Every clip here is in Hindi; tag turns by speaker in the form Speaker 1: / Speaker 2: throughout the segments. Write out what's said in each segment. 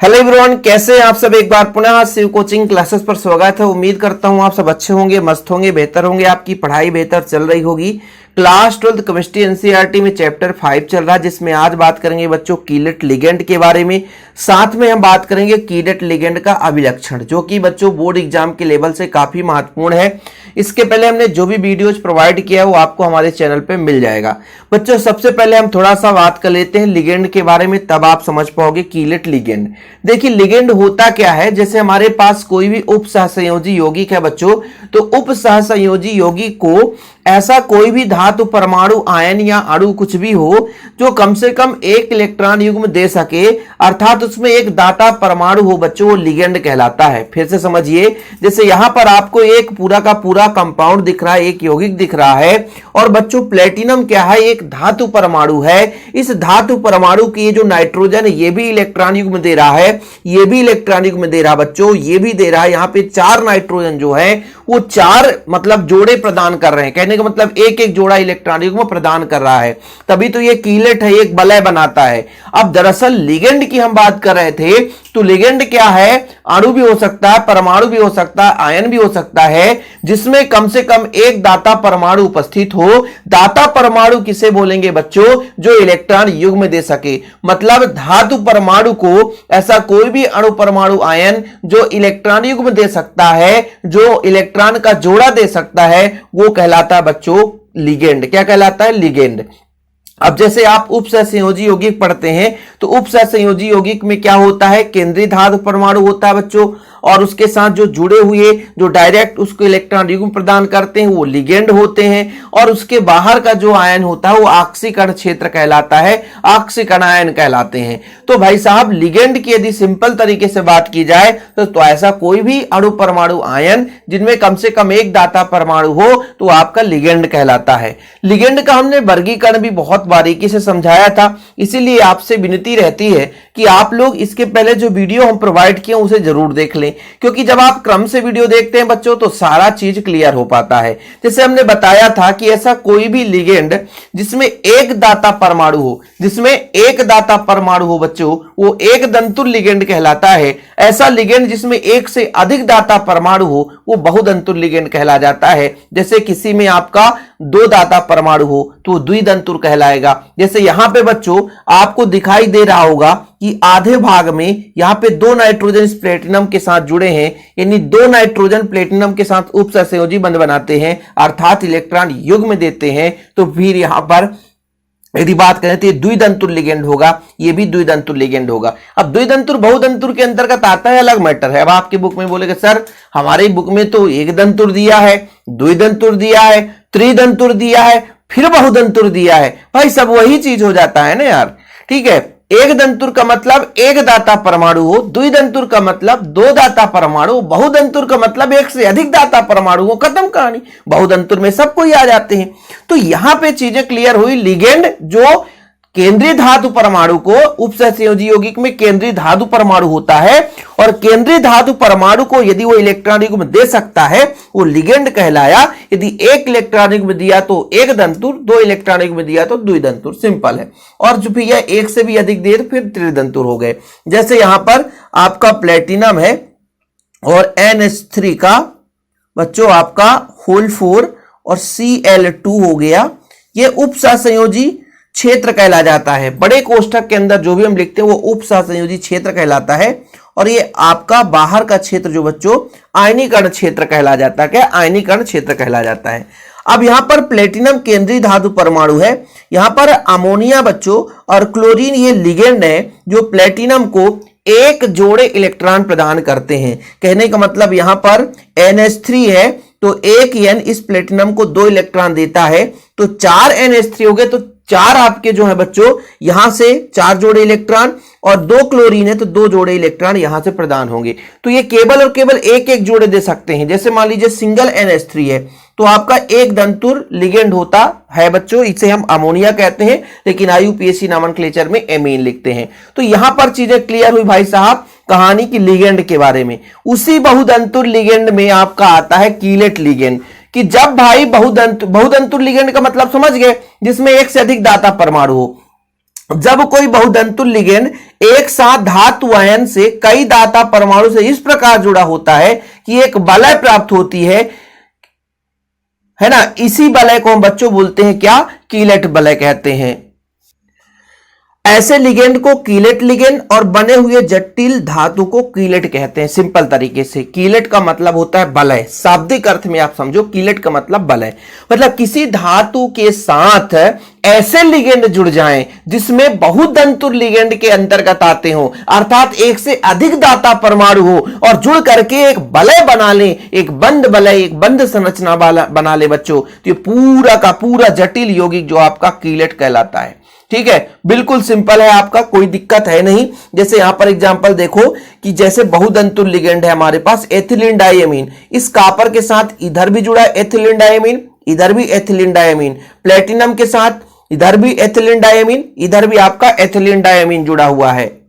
Speaker 1: हेलो एवरीवन, कैसे हैं आप सब। एक बार पुनः शिव कोचिंग क्लासेस पर स्वागत है। उम्मीद करता हूं आप सब अच्छे होंगे, मस्त होंगे, बेहतर होंगे, आपकी पढ़ाई बेहतर चल रही होगी। क्लास 12 केमिस्ट्री एनसीईआरटी में चैप्टर 5 चल रहा है, जिसमें आज बात करेंगे बच्चों कीलेट लिगेंड के बारे में। साथ में हम बात करेंगे कीलेट लिगेंड का अभिलक्षण, जो कि बच्चों बोर्ड एग्जाम के लेवल से काफी महत्वपूर्ण है। इसके पहले हमने जो भी वीडियोज प्रोवाइड किया है वो आपको हमारे चैनल पे मिल जाएगा। बच्चों सबसे पहले हम थोड़ा सा बात कर लेते हैं लिगेंड के बारे में, तब आप समझ पाओगे कीलेट लिगेंड। देखिए लिगेंड होता क्या है, जैसे हमारे पास कोई भी उप सहसंयोजी यौगिक है बच्चों, तो उप सहसंयोजी यौगिक को ऐसा कोई भी धातु परमाणु आयन या अणु कुछ भी हो जो कम से कम एक इलेक्ट्रॉन युग्म दे सके, अर्थात उसमें एक दाता परमाणु हो बच्चों, वो लिगेंड कहलाता है। फिर से समझिए, जैसे यहां पर आपको एक पूरा का पूरा कंपाउंड दिख रहा है, एक यौगिक दिख रहा है, और बच्चों प्लेटिनम क्या है, एक धातु परमाणु है। इस धातु परमाणु की ये जो नाइट्रोजन है ये भी इलेक्ट्रॉन युग्म दे रहा है, ये भी इलेक्ट्रॉन युग्म दे रहा बच्चों, ये भी दे रहा है। यहां पे 4 नाइट्रोजन जो है वो 4 मतलब जोड़े प्रदान कर रहे हैं, कहने का मतलब एक एक जोड़ा इलेक्ट्रॉन युग्म प्रदान कर रहा है, तभी तो ये कीलेट है, एक वलय बनाता है। अब दरअसल लिगेंड की हम बात कर रहे थे, तो लिगेंड क्या है, अणु भी हो सकता है, परमाणु भी हो सकता है, आयन भी हो सकता है, जिसमें कम से कम एक दाता परमाणु उपस्थित हो। दाता परमाणु किसे बोलेंगे बच्चों, जो इलेक्ट्रॉन युग्म दे सके। मतलब धातु परमाणु को ऐसा कोई भी अणु परमाणु आयन जो इलेक्ट्रॉन युग्म दे सकता है, जो इलेक्ट्रॉन का जोड़ा दे सकता है, वो कहलाता है बच्चों लिगेंड। क्या कहलाता है, लिगेंड। अब जैसे आप उप सहसंयोजी यौगिक पढ़ते हैं, तो उप सहसंयोजी यौगिक में क्या होता है, केंद्रीय धातु परमाणु होता है बच्चों, और उसके साथ जो जुड़े हुए जो डायरेक्ट उसको इलेक्ट्रॉन युग्म प्रदान करते हैं वो लिगेंड होते हैं, और उसके बाहर का जो आयन होता है वो ऑक्सीकरण क्षेत्र कहलाता है, ऑक्सीकरण आयन कहलाते हैं। तो भाई साहब लिगेंड की यदि सिंपल तरीके से बात की जाए तो ऐसा कोई भी अणु परमाणु आयन जिनमें कम से कम एक दाता परमाणु हो तो आपका लिगेंड कहलाता है। लिगेंड का हमने वर्गीकरण भी बहुत बारीकी से समझाया था, इसीलिए आपसे विनती रहती है कि आप लोग इसके पहले जो वीडियो हम प्रोवाइड किए उसे जरूर देख लें, क्योंकि जब आप क्रम से वीडियो देखते हैं बच्चों तो सारा चीज क्लियर हो पाता है। जैसे हमने बताया था कि ऐसा कोई भी लिगेंड जिसमें एक दाता परमाणु हो, जिसमें एक दाता परमाणु हो बच्चों, वो एक दंतुर लिगेंड कहलाता है। ऐसा लिगेंड जिसमें एक से अधिक दाता परमाणु हो वो बहुदंतुर लिगेंड कहला जाता है। जैसे किसी में आपका 2 दाता परमाणु हो तो द्विदंतुर कहलाएगा। जैसे यहां पे बच्चों आपको दिखाई दे रहा होगा कि आधे भाग में यहां पे 2 नाइट्रोजन इस प्लेटिनम के साथ जुड़े हैं, यानी 2 नाइट्रोजन प्लेटिनम के साथ उप सहसंयोजी बंध बनाते हैं, अर्थात इलेक्ट्रॉन युग्म देते हैं। तो फिर यहां पर यदि बात करें तो ये द्विदंतुर लिगेंड होगा, ये भी द्विदंतुर लिगेंड होगा। अब द्विदंतुर बहुदंतुर के अंतर्गत आता है, अलग मैटर है। अब आपके बुक में बोलेगा सर हमारी बुक में तो एक दंतुर दिया है, द्विदंतुर दिया है, त्रिदंतुर दिया है, फिर बहुदंतुर दिया है। भाई सब वही चीज हो जाता है ना यार, ठीक है। एक दंतुर का मतलब एक दाता परमाणु हो, द्विदंतुर का मतलब 2 दाता परमाणु, बहुदंतुर का मतलब एक से अधिक दाता परमाणु हो, खत्म कहानी। बहुदंतुर में सब कोई आ जाते हैं। तो यहां पे चीजें क्लियर हुई। लिगेंड जो केंद्रीय धातु परमाणु को, उप सहसंयोजी यौगिक में केंद्रीय धातु परमाणु होता है, और केंद्रीय धातु परमाणु को यदि वो इलेक्ट्रॉन युग्म दे सकता है वो लिगेंड कहलाया। यदि एक इलेक्ट्रॉन युग्म दिया तो एक दंतुर, 2 इलेक्ट्रॉन युग्म दिया तो द्विदंतुर, सिंपल है। और जो भी है एक से भी अधिक दे फिर त्रिदंतुर हो गए। जैसे यहां पर आपका प्लेटिनम है और NH3 का बच्चों आपका होल 4 और Cl2 हो गया, ये उप सहसंयोजी क्षेत्र कहला जाता है। बड़े कोष्ठक के अंदर जो भी हम लिखते हैं वो उप सहसंयोजी क्षेत्र कहलाता है, और ये आपका बाहर का क्षेत्र जो बच्चों आयनीकरण क्षेत्र कहला जाता है। क्या, आयनीकरण क्षेत्र कहला जाता है। अब यहां पर प्लेटिनम केंद्रीय धातु परमाणु है, यहां पर अमोनिया बच्चों और क्लोरीन ये लिगेंड है जो प्लेटिनम को एक जोड़े इलेक्ट्रॉन प्रदान करते हैं। कहने का मतलब यहां पर NH3 है तो एक N इस प्लेटिनम को 2 इलेक्ट्रॉन देता है, तो 4 NH3 हो गए, तो 4 आपके जो है बच्चों यहां से 4 जोड़े इलेक्ट्रॉन, और 2 क्लोरीन है तो 2 जोड़े इलेक्ट्रॉन यहां से प्रदान होंगे। तो ये केवल और केवल एक एक जोड़े दे सकते हैं। जैसे मान लीजिए सिंगल NH3 है तो आपका एक दंतुर लिगेंड होता है बच्चों, इसे हम अमोनिया कहते हैं, लेकिन IUPAC नोमेनक्लेचर में एमीन लिखते हैं। तो यहां पर चीजें क्लियर हुई भाई साहब कहानी की लिगेंड के बारे में। उसी बहुदंतुर लिगेंड में आपका आता है कीलेट लिगेंड, कि जब भाई बहुदंतुर लिगेंड का मतलब समझ गए, जिसमें एक से अधिक दाता परमाणु हो। जब कोई बहुतंतु लिगेंड एक साथ धातु आयन से कई दाता परमाणु से इस प्रकार जुड़ा होता है कि एक वलय प्राप्त होती है ना, इसी वलय को हम बच्चों बोलते हैं क्या, कीलेट वलय कहते हैं। ऐसे लिगेंड को कीलेट लिगेंड और बने हुए जटिल धातु को कीलेट कहते हैं। सिंपल तरीके से कीलेट का मतलब होता है वलय, शाब्दिक अर्थ में आप समझो कीलेट का मतलब वलय, मतलब किसी धातु के साथ ऐसे लिगेंड जुड़ जाएं जिसमें बहुतंतु लिगेंड के अंतर्गत आते हो, अर्थात एक से अधिक दाता परमाणु हो और जुड़ करके एक वलय बना ले, एक बंद वलय, एक बंद संरचना वाला बना ले बच्चों, तो ये पूरा का पूरा जटिल यौगिक जो आपका कीलेट कहलाता है। ठीक है, बिल्कुल सिंपल है आपका, कोई दिक्कत है नहीं। जैसे यहां पर एग्जांपल देखो कि जैसे बहुतंतु लिगेंड है हमारे पास एथिलीन डाइएमीन, इस कॉपर के साथ इधर भी जुड़ा है एथिलीन डाइएमीन, इधर भी एथिलीन डाइएमीन, प्लेटिनम के साथ इधर भी एथिलीन डाइएमीन, इधर भी आपका एथिलीन डाइएमीन जुड़ा हुआ है।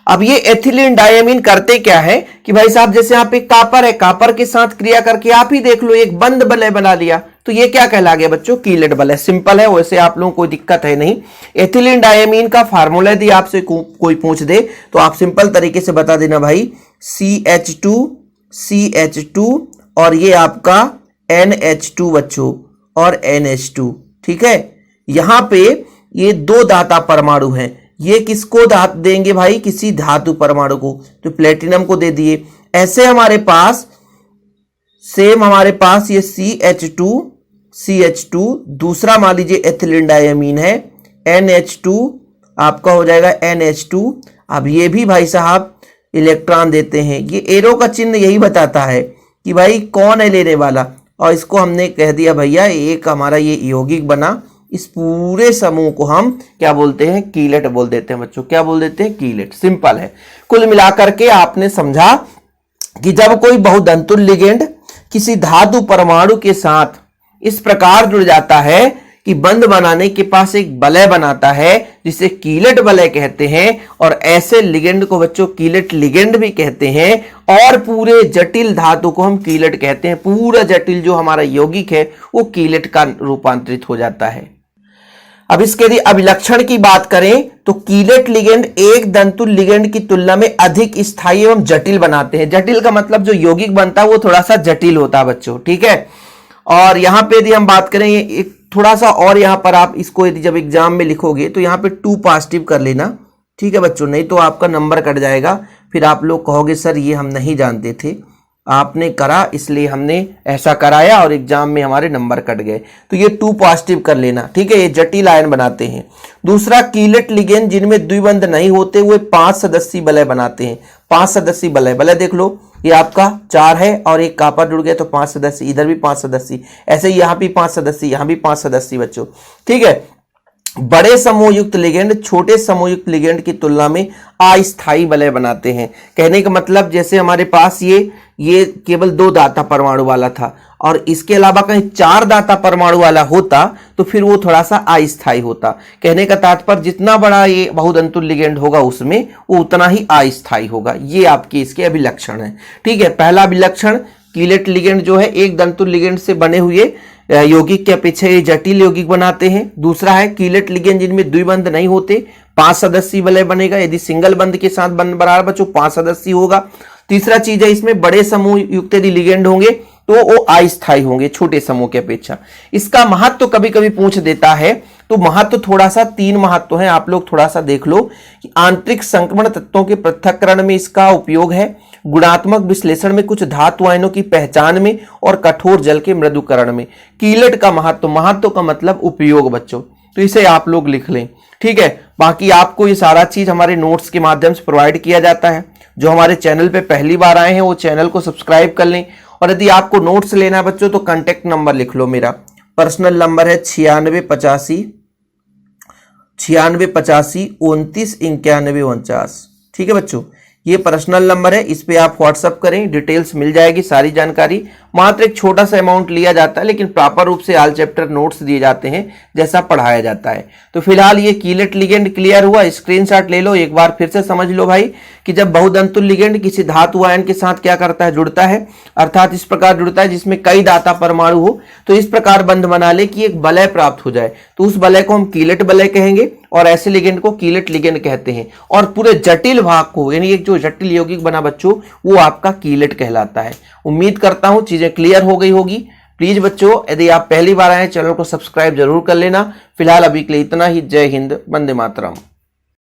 Speaker 1: अब ये एथिलीन डाइएमीन करते क्या है कि भाई साहब जैसे यहाँ पे कॉपर है, कॉपर के साथ क्रिया करके आप ही देख लो एक बंद वलय बना लिया, तो ये क्या कहला गया बच्चों, कीलेट वलय। सिंपल है, वैसे आप लोगों को कोई दिक्कत है नहीं। एथिलीन डाइएमीन का फार्मूला यदि आपसे कोई पूछ दे तो आप सिंपल तरीके से बता देना भाई CH2 और ये आपका NH2 बच्चों और NH2। ठीक है, यहां पे ये दो दाता परमाणु हैं, ये किसको धातु देंगे भाई, किसी धातु परमाणु को, तो प्लेटिनम को दे दिए। ऐसे हमारे पास सेम हमारे पास ये CH2 दूसरा मान लीजिए एथिलीन डाइएमीन है, NH2 आपका हो जाएगा NH2। अब ये भी भाई साहब इलेक्ट्रॉन देते हैं, ये एरो का चिन्ह यही बताता है कि भाई कौन है लेने वाला, और इसको हमने कह दिया भैया एक हमारा ये यौगिक बना, इस पूरे समूह को हम क्या बोलते हैं, कीलेट बोल देते हैं बच्चों। क्या बोल देते हैं, कीलेट। सिंपल है। कुल मिलाकर के आपने समझा कि जब कोई बहुतंतु लिगेंड किसी धातु परमाणु के साथ इस प्रकार जुड़ जाता है कि बंध बनाने के पास एक वलय बनाता है जिसे कीलेट वलय कहते हैं, और ऐसे लिगेंड को बच्चों कीलेट लिगेंड भी कहते हैं, और पूरे जटिल धातु को हम कीलेट कहते हैं। पूरा जटिल जो हमारा यौगिक है वो कीलेट का रूपांतरित हो जाता है। अब इसके लिए अभिलक्षण की बात करें तो कीलेट लिगेंड एक दंतु लिगेंड की तुलना में अधिक स्थायी एवं जटिल बनाते हैं। जटिल का मतलब जो यौगिक बनता है वो थोड़ा सा जटिल होता है बच्चों। ठीक है, और यहां पे यदि हम बात करें एक थोड़ा सा, और यहां पर आप इसको यदि जब एग्जाम में लिखोगे तो यहां पे 2 पॉजिटिव कर लेना। ठीक है बच्चों, नहीं तो आपका नंबर कट जाएगा, फिर आप लोग कहोगे सर ये हम नहीं जानते थे, आपने करा इसलिए हमने ऐसा कराया और एग्जाम में हमारे नंबर कट गए। तो ये 2 पॉजिटिव कर लेना। ठीक है, ये जटिल आयन बनाते हैं। दूसरा, कीलेट लिगेंड जिनमें द्विबंध नहीं होते वो 5 सदस्यीय वलय बनाते हैं। 5 सदस्यीय वलय देख लो, ये आपका 4 है और एक कॉपर जुड़ गया तो 5 सदस्यीय, इधर भी 5 सदस्यीय, ऐसे यहाँ भी 5 सदस्यीय, यहाँ भी 5 सदस्यीय बच्चों। ठीक है, बड़े समूह युक्त लिगेंड छोटे समूह युक्त लिगेंड की तुलना में अस्थायी वलय बनाते हैं। कहने का मतलब जैसे हमारे पास ये केवल 2 दाता परमाणु वाला था और इसके अलावा कहीं 4 दाता परमाणु वाला होता तो फिर वो थोड़ा सा अस्थायी होता। कहने का तात्पर्य जितना बड़ा ये बहुतंतु लिगेंड होगा उसमें वो उतना ही अस्थायी होगा। ये आपके इसके अभिलक्षण है। ठीक है, पहला अभिलक्षण कीलेट लिगेंड जो है एक दंतु लिगेंड से बने हुए यौगिक के अपेक्षा ये जटिल यौगिक बनाते हैं। दूसरा है कीलेट लिगेंड जिनमें द्विबंध नहीं होते 5 सदस्यीय वलय बनेगा। यदि सिंगल बंध के साथ बंध बराबर बच्चों 5 सदस्यीय होगा। तीसरा चीज है इसमें बड़े समूह युक्त यदि लिगेंड होंगे तो वो अस्थायी होंगे छोटे समूह की अपेक्षा। इसका महत्व तो कभी कभी पूछ देता है, तो महत्व थोड़ा सा 3 महत्व है, आप लोग थोड़ा सा देख लो कि आंतरिक संक्रमण तत्वों के पृथक्करण में इसका उपयोग है, गुणात्मक विश्लेषण में, कुछ धातु आयनों की पहचान में और कठोर जल के मृदुकरण में। कीलेट का महत्व का मतलब उपयोग बच्चों, तो इसे आप लोग लिख लें। ठीक है, बाकी आपको ये सारा चीज हमारे नोट्स के माध्यम से प्रोवाइड किया जाता है। जो हमारे चैनल पे पहली बार आए हैं वो चैनल को सब्सक्राइब कर लें, और यदि आपको नोट्स लेना है बच्चों तो कांटेक्ट नंबर लिख लो। मेरा पर्सनल नंबर है 9685 29 91 49। ठीक है बच्चों, ये पर्सनल नंबर है, इस पे आप व्हाट्सअप करें, डिटेल्स मिल जाएगी सारी जानकारी। मात्र एक छोटा सा अमाउंट लिया जाता है, लेकिन प्रॉपर रूप से ऑल चैप्टर नोट्स दिए जाते हैं जैसा पढ़ाया जाता है। तो फिलहाल ये कीलेट लिगेंड क्लियर हुआ, स्क्रीनशॉट ले लो, एक बार फिर से समझ लो भाई कि जब बहुदंतुल लिगेंड किसी धातु आयन के साथ क्या करता है, जुड़ता है, अर्थात इस प्रकार जुड़ता है जिसमें कई दाता परमाणु हो, तो इस प्रकार बंध बना ले कि एक वलय प्राप्त हो जाए, तो उस वलय को हम कीलेट वलय कहेंगे और ऐसे लिगेंड को कीलेट लिगेंड कहते हैं। और पूरे जटिल भाग को, यानी एक जो जटिल यौगिक बना बच्चों, वो आपका कीलेट कहलाता है। उम्मीद करता हूं चीजें क्लियर हो गई होगी। प्लीज बच्चों, यदि आप पहली बार आए चैनल को सब्सक्राइब जरूर कर लेना। फिलहाल अभी के लिए इतना ही। जय हिंद, वंदे मातरम।